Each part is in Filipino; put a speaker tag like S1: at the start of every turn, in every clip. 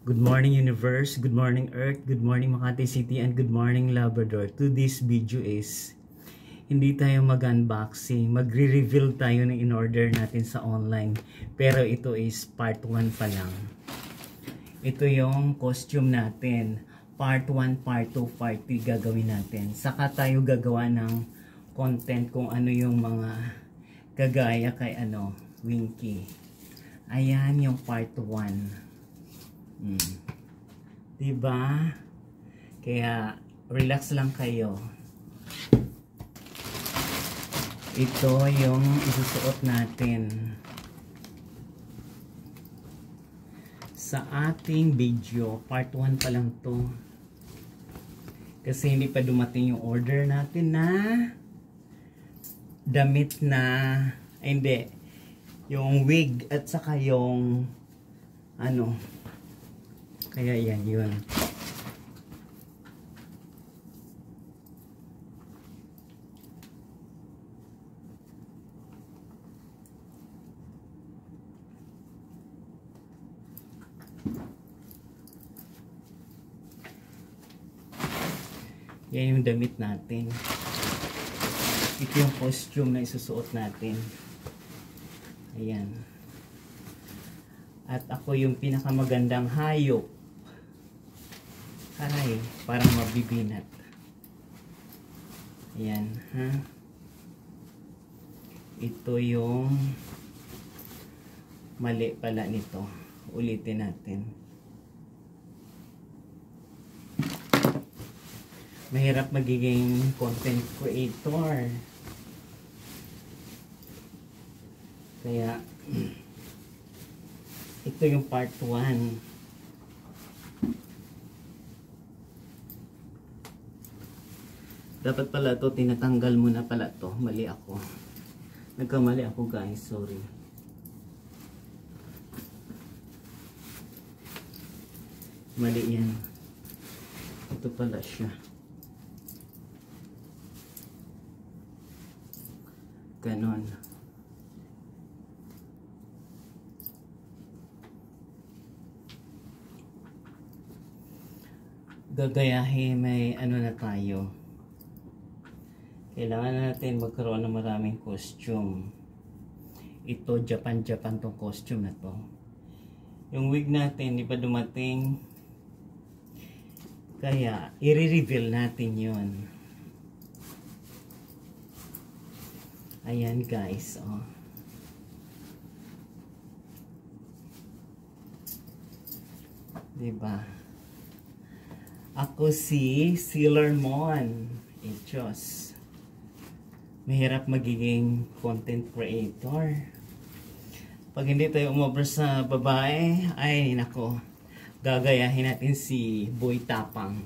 S1: Good morning universe, good morning earth, good morning Makati City, and good morning Labrador. Today's video is hindi tayo mag-unboxing, magre-reveal tayo ng in-order natin sa online. Pero ito is part 1 pa lang. Ito yung costume natin. Part 1, part 2, part 3 gagawin natin. Saka tayo gagawa ng content kung ano yung mga kagaya kay Winky. Ayan yung part 1. Diba? Kaya relax lang kayo. Ito yung isusuot natin sa ating video. Part 1 pa lang to. Kasi hindi pa dumating yung order natin na damit na, hindi, yung wig at saka yung kaya yan yun. Yan yung damit natin. Ito yung costume na isusuot natin. Ayan. At ako yung pinakamagandang hayop. Aray, parang mabibinat. Ayan, ha? Ito yung mali pala nito. Ulitin natin. Mahirap magiging content creator. Kaya, ito yung part 1. Dapat pala to tinatanggal muna pala to. Mali ako. Nagkamali ako guys. Sorry. Mali yan. Ito pala siya. Ganon. Gagayahin may na tayo. Kailangan natin magkaroon ng maraming costume. Ito, Japan tong costume na to. Yung wig natin, di pa dumating. Kaya, i-reveal natin yun. Ayan guys, oh. Diba? Ako si Sailor Moon. Diyos. Mahirap magiging content creator. Pag hindi tayo umobra sa babae, ay nako, gagayahin natin si Boy Tapang.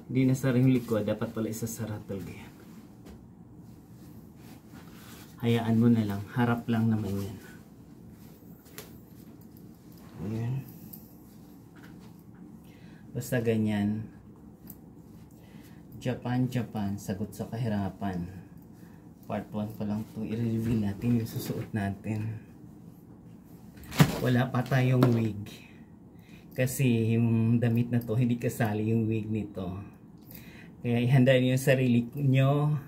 S1: Hindi na sarang likod, dapat pala isasara talaga yan. Hayaan mo na lang, harap lang naman yan. Ayan. Basta ganyan. Japan, sagot sa kahirapan. Part 1 pa lang ito, i-reveal natin yung susuot natin. Wala pa tayong wig. Kasi yung damit na to, hindi kasali yung wig nito. Kaya ihanda niyo yung sarili nyo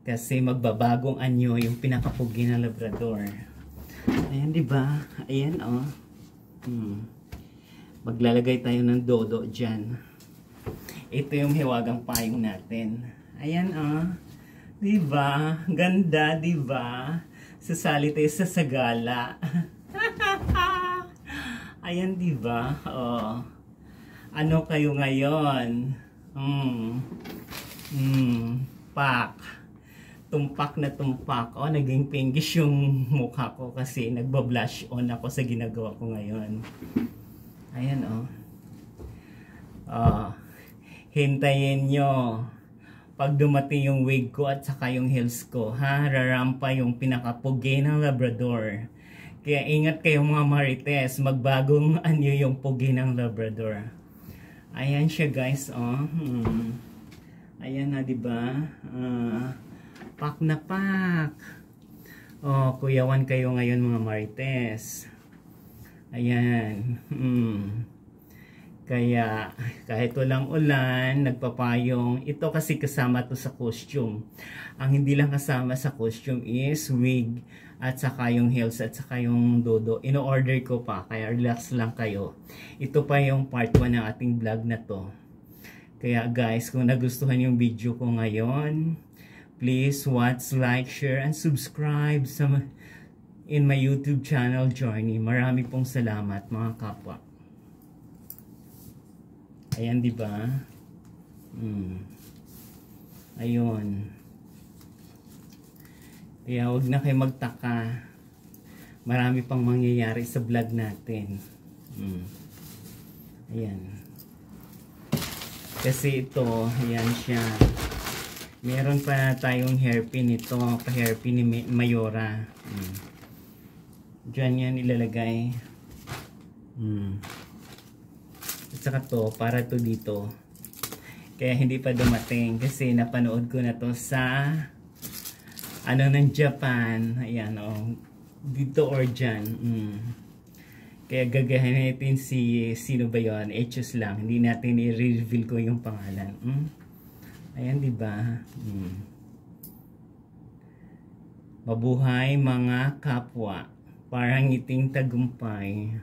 S1: kasi magbabagong anyo yung pinakapugi na Labrador. Ayan, diba? Ayan, oh. Maglalagay tayo ng dodo dyan. Ito yung hiwagang payong natin. Ayan, oh. Diba? Ganda, diba? Sasali tayo sa sagala. Ayan, diba? Oh. Ano kayo ngayon? Pak. Tumpak na tumpak. Oh, naging pinkish yung mukha ko kasi nagba-blush on ako sa ginagawa ko ngayon. Ayan, oh. Hintayin nyo. Pag dumating yung wig ko at saka yung heels ko, ha? Rarampa yung pinakapugi ng Labrador. Kaya ingat kayo mga Marites, magbagong anyo yung pugi ng Labrador. Ayan siya guys, oh. Ayan na, diba? Pak na pak. Oh, kuyawan kayo ngayon mga Marites. Ayan. Kaya kahit walang ulan, nagpapayong. Ito kasi kasama to sa costume. Ang hindi lang kasama sa costume is wig at saka yung heels at saka yung dodo. Ino-order ko pa, kaya relax lang kayo. Ito pa yung part 1 ng ating vlog na to. Kaya guys, kung nagustuhan yung video ko ngayon, please watch, like, share, and subscribe in my YouTube channel Journey. Marami pong salamat mga kapwa. Ayan, di ba? Ayun. Kaya huwag na kayo magtaka. Marami pang mangyayari sa vlog natin. Ayan. Kasi ito, ayan siya. Meron pa tayong hairpin ito. Pa-hairpin ni Mayora. Diyan yan ilalagay. At saka to, para to dito. Kaya hindi pa dumating. Kasi napanood ko na to sa ano ng Japan. Ayan o. Dito or dyan. Kaya gagahin natin sino ba yun? Echos lang. Hindi natin i-reveal ko yung pangalan. Ayan, diba? Mabuhay mga kapwa. Parang ngiting tagumpay.